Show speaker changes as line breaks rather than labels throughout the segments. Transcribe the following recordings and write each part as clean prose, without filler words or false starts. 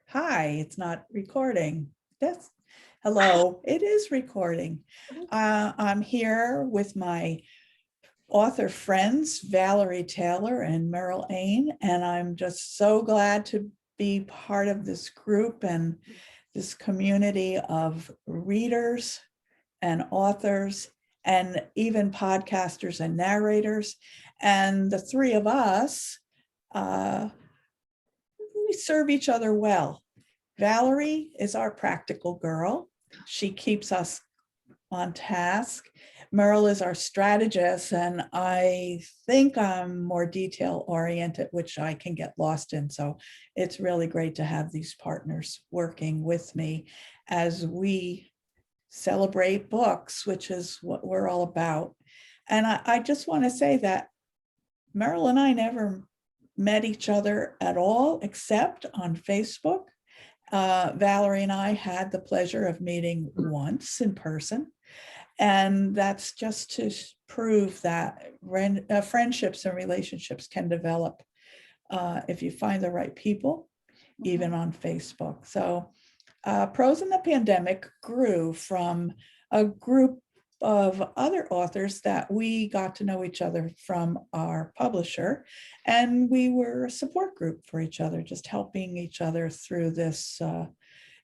Hi, it's not recording. That's hello, it is recording. I'm here with my author friends, Valerie Taylor and Meryl Ain, and I'm just so glad to be part of this group and this community of readers and authors and even podcasters and narrators. And the three of us, we serve each other well. Valerie is our practical girl. She keeps us on task. Meryl is our strategist, and I think I'm more detail oriented, which I can get lost in. So it's really great to have these partners working with me as we celebrate books, which is what we're all about. And I just want to say that Meryl and I never met each other at all, except on Facebook. Valerie and I had the pleasure of meeting once in person. And that's just to prove that friendships and relationships can develop if you find the right people, even on Facebook. So Prose in the Pandemic grew from a group of other authors that we got to know each other from our publisher. And we were a support group for each other, just helping each other through this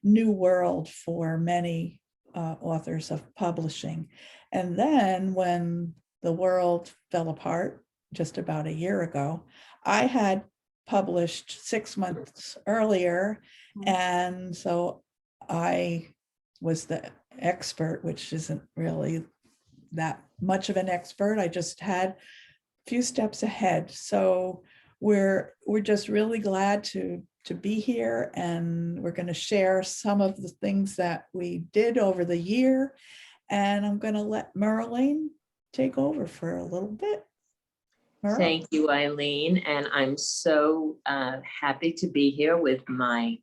new world for many authors of publishing. And then when the world fell apart just about a year ago, I had published 6 months earlier. And so I was the expert, which isn't really that much of an expert. I just had a few steps ahead. So we're just really glad to be here, and we're going to share some of the things that we did over the year. And I'm going to let Meryl Ain take over for a little bit. Meryl?
Thank you, Eileen. And I'm so happy to be here with my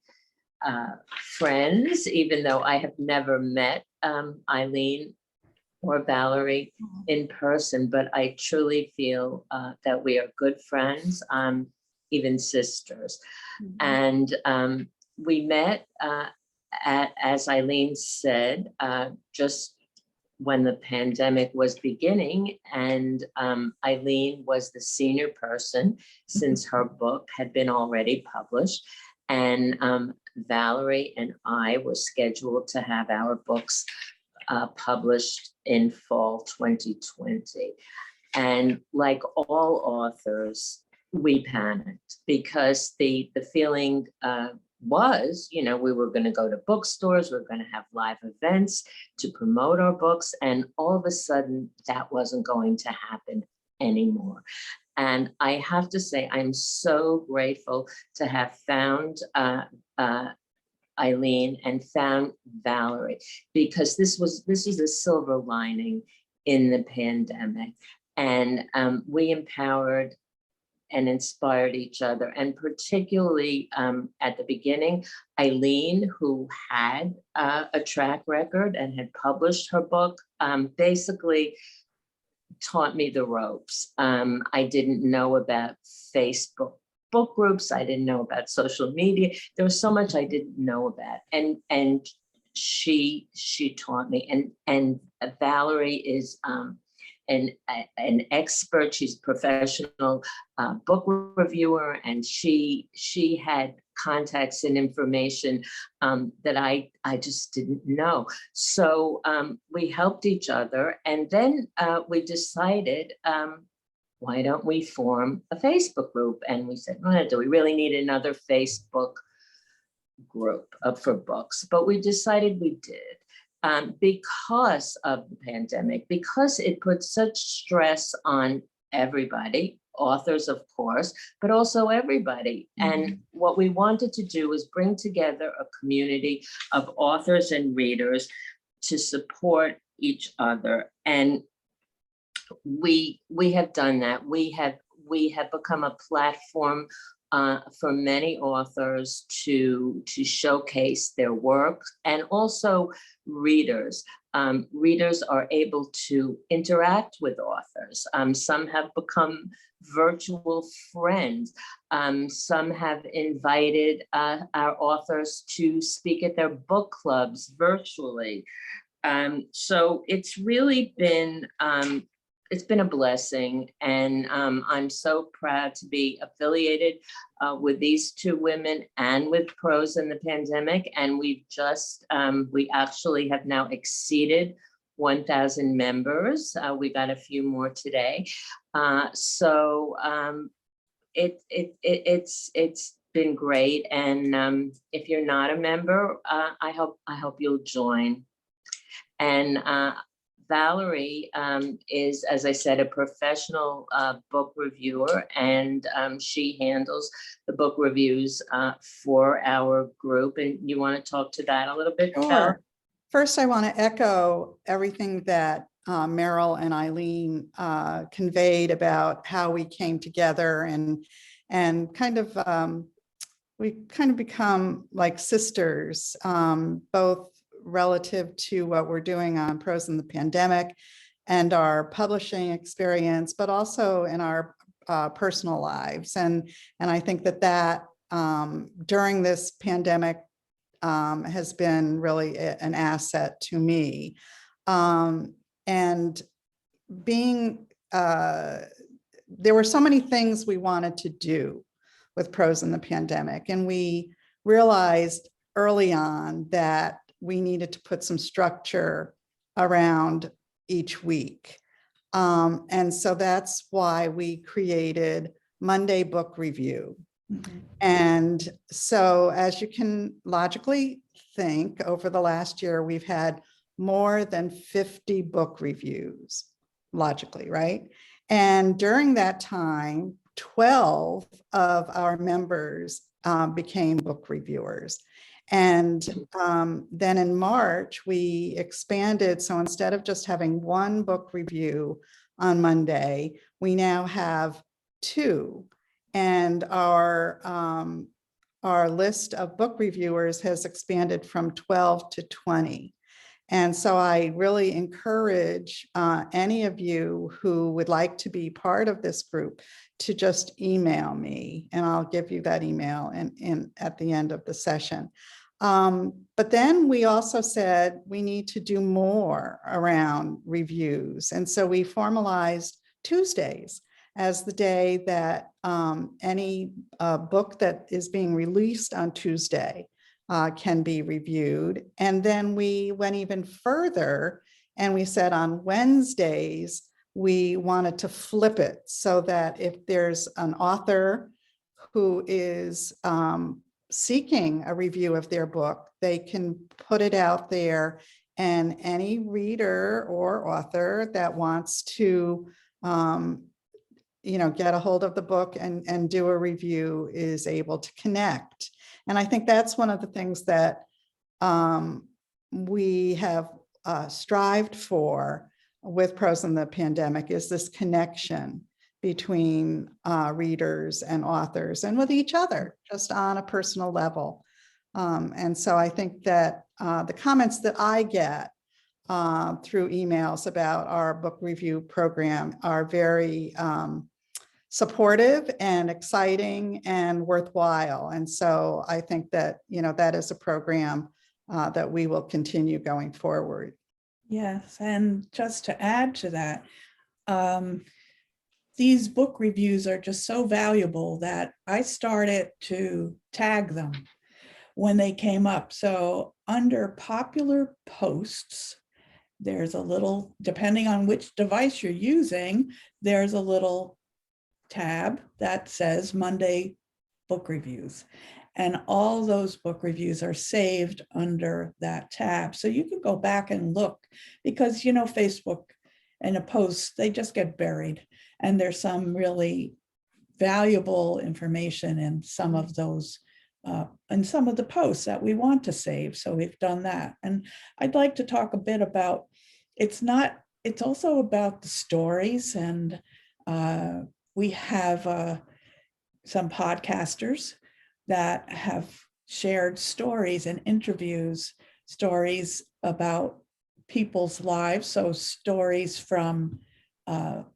friends, even though I have never met Eileen or Valerie in person, but I truly feel that we are good friends, even sisters. And we met as Eileen said, just when the pandemic was beginning, and Eileen was the senior person since her book had been already published. And Valerie and I were scheduled to have our books published in fall 2020. And like all authors, we panicked because the feeling was, you know, we were going to go to bookstores, we were going to have live events to promote our books, and all of a sudden that wasn't going to happen anymore. And I have to say, I'm so grateful to have found Eileen and found Valerie, because this is a silver lining in the pandemic. And we empowered and inspired each other. And particularly at the beginning, Eileen, who had a track record and had published her book, basically taught me the ropes. I didn't know about Facebook book groups. I didn't know about social media. There was so much I didn't know about. And she taught me. And Valerie is an expert. She's a professional book reviewer, and she had contacts and information that I just didn't know. So we helped each other, and then we decided, why don't we form a Facebook group? And we said, well, do we really need another Facebook group for books? But we decided we did. Because of the pandemic, because it put such stress on everybody, authors, of course, but also everybody. And what we wanted to do was bring together a community of authors and readers to support each other. And we have done that. We have become a platform for many authors to showcase their work, and also readers. Readers are able to interact with authors. Some have become virtual friends. Some have invited our authors to speak at their book clubs virtually. So it's really been it's been a blessing, and I'm so proud to be affiliated with these two women and with Prose in the pandemic. And we've just we actually have now exceeded 1,000 members. We got a few more today, so it's been great. And if you're not a member, I hope you'll join. And Valerie is, as I said, a professional book reviewer, and she handles the book reviews for our group. And you want to talk to that a little bit, Val?
Sure. First, I want to echo everything that Meryl and Eileen conveyed about how we came together, and kind of we kind of become like sisters, both relative to what we're doing on Prose in the pandemic and our publishing experience, but also in our personal lives. And I think that during this pandemic has been really an asset to me. And being, there were so many things we wanted to do with Prose in the pandemic, and we realized early on that we needed to put some structure around each week. And so that's why we created Monday Book Review.
Mhm.
And so, as you can logically think, over the last year, we've had more than 50 book reviews, logically, right? And during that time, 12 of our members became book reviewers. And then in March, we expanded. So instead of just having one book review on Monday, we now have 2. And our list of book reviewers has expanded from 12 to 20. And so I really encourage any of you who would like to be part of this group to just email me, and I'll give you that email at the end of the session. But then we also said we need to do more around reviews. And so we formalized Tuesdays as the day that any book that is being released on Tuesday can be reviewed. And then we went even further, and we said on Wednesdays, we wanted to flip it so that if there's an author who is seeking a review of their book, they can put it out there, and any reader or author that wants to get a hold of the book and do a review is able to connect. And I think that's one of the things that we have strived for with Prose in the pandemic, is this connection between readers and authors, and with each other, just on a personal level. And so I think that the comments that I get through emails about our book review program are very supportive and exciting and worthwhile. And so I think that, that is a program that we will continue going forward.
Yes, and just to add to that, these book reviews are just so valuable that I started to tag them when they came up. So under popular posts, there's a little, depending on which device you're using, there's a little tab that says Monday Book Reviews. And all those book reviews are saved under that tab. So you can go back and look, because, Facebook and a post, they just get buried. And there's some really valuable information in some of those, in some of the posts that we want to save. So we've done that. And I'd like to talk a bit about, it's also about the stories. And we have some podcasters that have shared stories and interviews, stories about people's lives. So stories from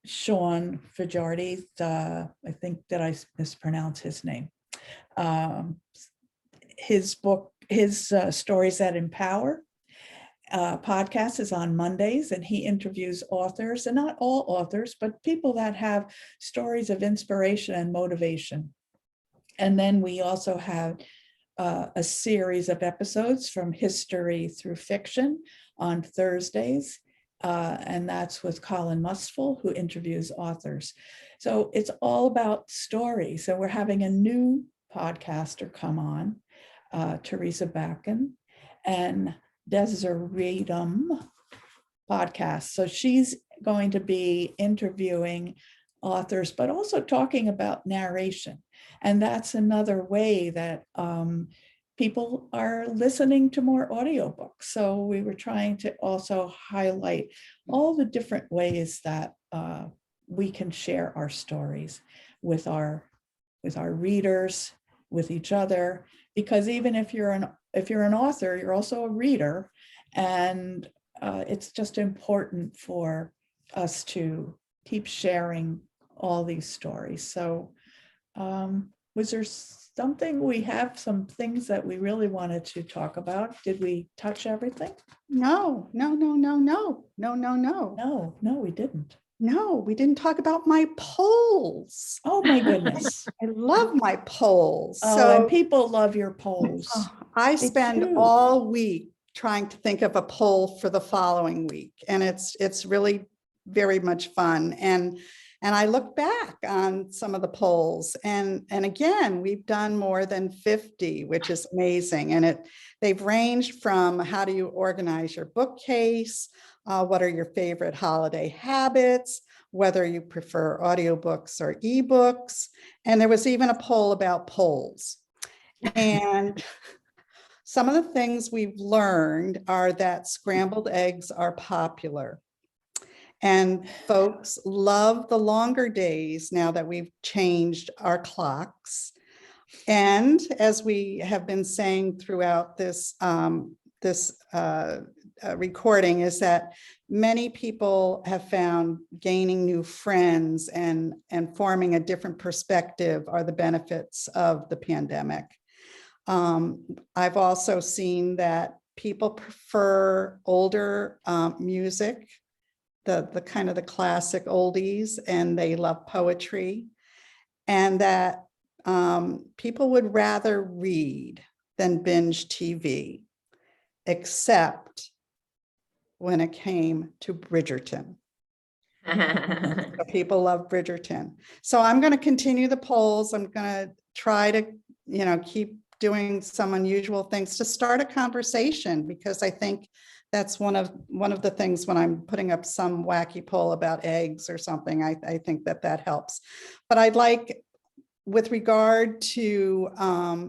Sean Fajardi, I think that I mispronounced his name. His book, his Stories That Empower podcast is on Mondays, and he interviews authors, and not all authors, but people that have stories of inspiration and motivation. And then we also have a series of episodes from history through fiction on Thursdays. And that's with Colin Mustful, who interviews authors. So it's all about stories. So we're having a new podcaster come on, Teresa Backen, and Desireedum podcast. So she's going to be interviewing authors, but also talking about narration. And that's another way that people are listening to more audiobooks. So we were trying to also highlight all the different ways that we can share our stories with our readers, with each other, because even if you're an author, you're also a reader, and it's just important for us to keep sharing all these stories. So was there something, we have some things that we really wanted to talk about? Did we touch everything?
No, we
didn't.
No, we didn't talk about my polls.
Oh my goodness.
I love my polls.
Oh, and people love your polls.
I spend all week trying to think of a poll for the following week, and it's really very much fun. And I look back on some of the polls, and again, we've done more than 50, which is amazing. And they've ranged from how do you organize your bookcase, what are your favorite holiday habits, whether you prefer audiobooks or ebooks. And there was even a poll about polls. And some of the things we've learned are that scrambled eggs are popular. And folks love the longer days now that we've changed our clocks. And as we have been saying throughout this, recording, is that many people have found gaining new friends and forming a different perspective are the benefits of the pandemic. I've also seen that people prefer older music, the kind of the classic oldies, and they love poetry, and that people would rather read than binge TV, except when it came to Bridgerton. People love Bridgerton. So I'm going to continue the polls. I'm going to try to, keep doing some unusual things to start a conversation, because I think that's one of the things when I'm putting up some wacky poll about eggs or something, I think that helps. But I'd like, with regard to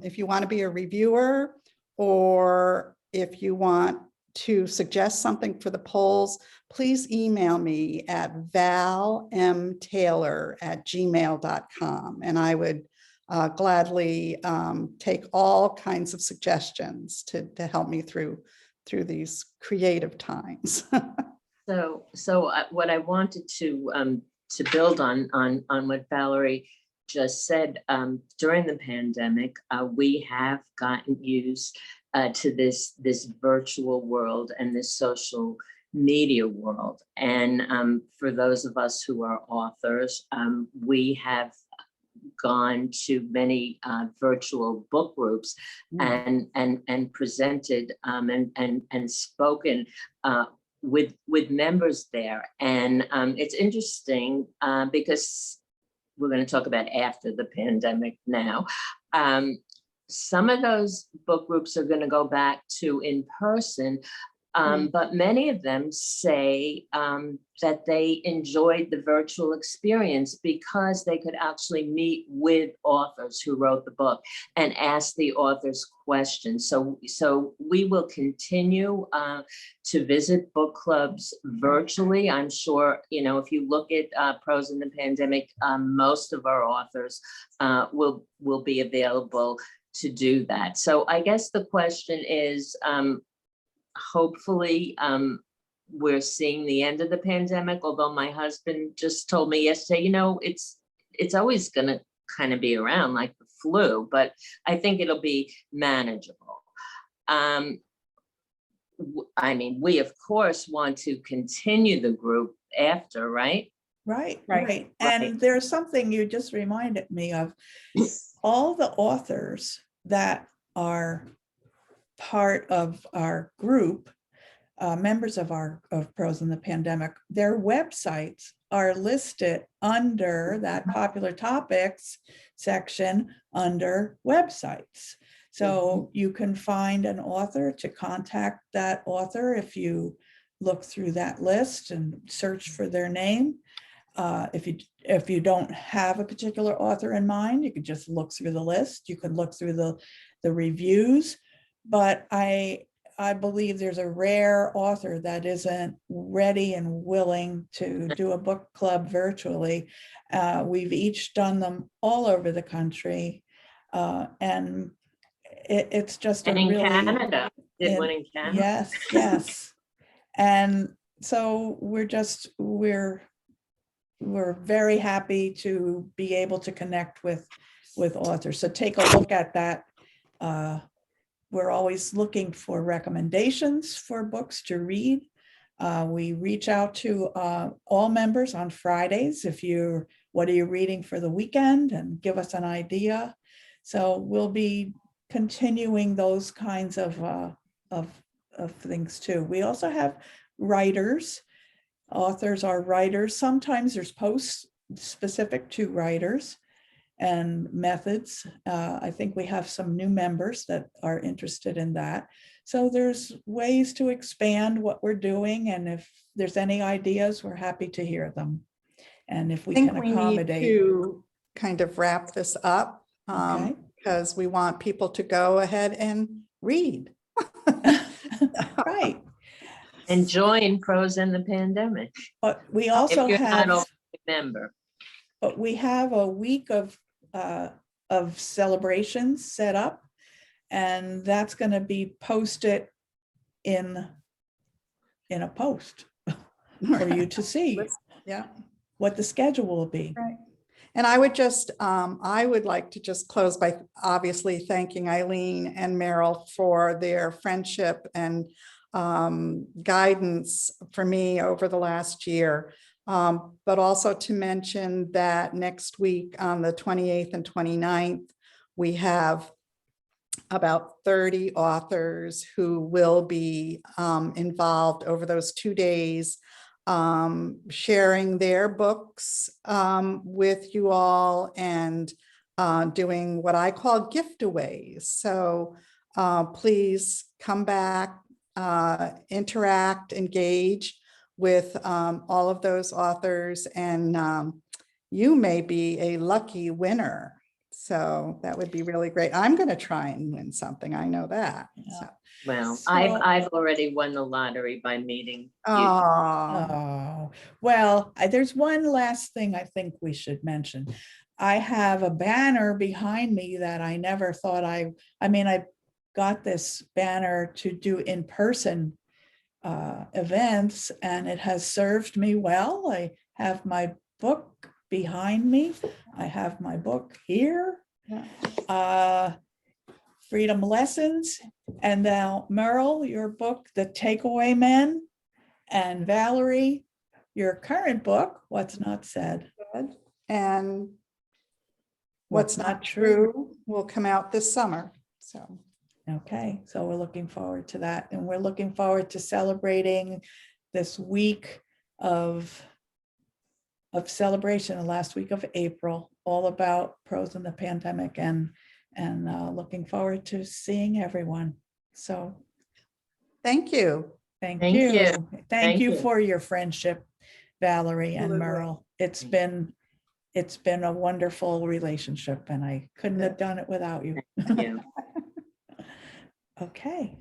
if you want to be a reviewer, or if you want to suggest something for the polls, please email me at valmtaylor@gmail.com, and I would gladly take all kinds of suggestions to help me through these creative times.
So what I wanted to build on what Valerie just said, during the pandemic, we have gotten used to this virtual world and this social media world. And for those of us who are authors, we have gone to many virtual book groups and presented and spoken with members there. And it's interesting because we're going to talk about after the pandemic now. Some of those book groups are going to go back to in person, but many of them say that they enjoyed the virtual experience because they could actually meet with authors who wrote the book and ask the authors questions. So we will continue to visit book clubs virtually. I'm sure, if you look at Prose in the Pandemic, most of our authors will be available to do that. So I guess the question is, hopefully we're seeing the end of the pandemic, although my husband just told me yesterday, it's always gonna kind of be around like the flu, but I think it'll be manageable. I mean, we of course want to continue the group after, right?
Right,
Right,
right. And there's something you just reminded me of. All the authors that are part of our group, members of Prose in the Pandemic, their websites are listed under that popular topics section under websites. So you can find an author to contact that author if you look through that list and search for their name. If you don't have a particular author in mind, you could just look through the list. You could look through the reviews. But I believe there's a rare author that isn't ready and willing to do a book club virtually. We've each done them all over the country. And it's just
And
a
in
really,
Canada, did one in Canada.
yes, yes. And so we're very happy to be able to connect with authors. So take a look at that. We're always looking for recommendations for books to read. We reach out to all members on Fridays. What are you reading for the weekend, and give us an idea. So we'll be continuing those kinds of things too. We also have writers. Authors are writers. Sometimes there's posts specific to writers and methods. I think we have some new members that are interested in that. So there's ways to expand what we're doing. And if there's any ideas, we're happy to hear them. And if we
I think
can
we need
accommodate.
to kind of wrap this up
Okay.
because we want people to go ahead and read.
Right.
And join Prose in the Pandemic.
But we
If
also
you're not
have,
already a member.
but we have a week of celebrations set up, and that's going to be posted in a post for you to see
Yeah.
what the schedule will be.
Right. And I would like to just close by obviously thanking Eileen and Meryl for their friendship and guidance for me over the last year. But also to mention that next week on the 28th and 29th, we have about 30 authors who will be involved over those 2 days, sharing their books with you all and doing what I call gift-aways. So please come back, interact, engage with all of those authors, and you may be a lucky winner. So that would be really great. I'm going to try and win something. I know that.
Yeah.
So.
Well,
So-
I've already won the lottery by meeting you.
Oh, well, there's one last thing I think we should mention. I have a banner behind me that I never thought I got this banner to do in person events, and it has served me well. I have my book behind me. I have my book here. Freedom Lessons. And now Meryl, your book, The Takeaway Men, and Valerie, your current book, What's Not Said.
And What's Not True will come out this summer. So.
Okay, so we're looking forward to that. And we're looking forward to celebrating this week of celebration, the last week of April, all about Prose in the Pandemic, and looking forward to seeing everyone. So
Thank you.
thank
Thank
you.
you.
Thank you
you.
for your friendship, Valerie and
Absolutely.
Meryl. It's been a wonderful relationship, and I couldn't have done it without you.
Thank you.
Okay.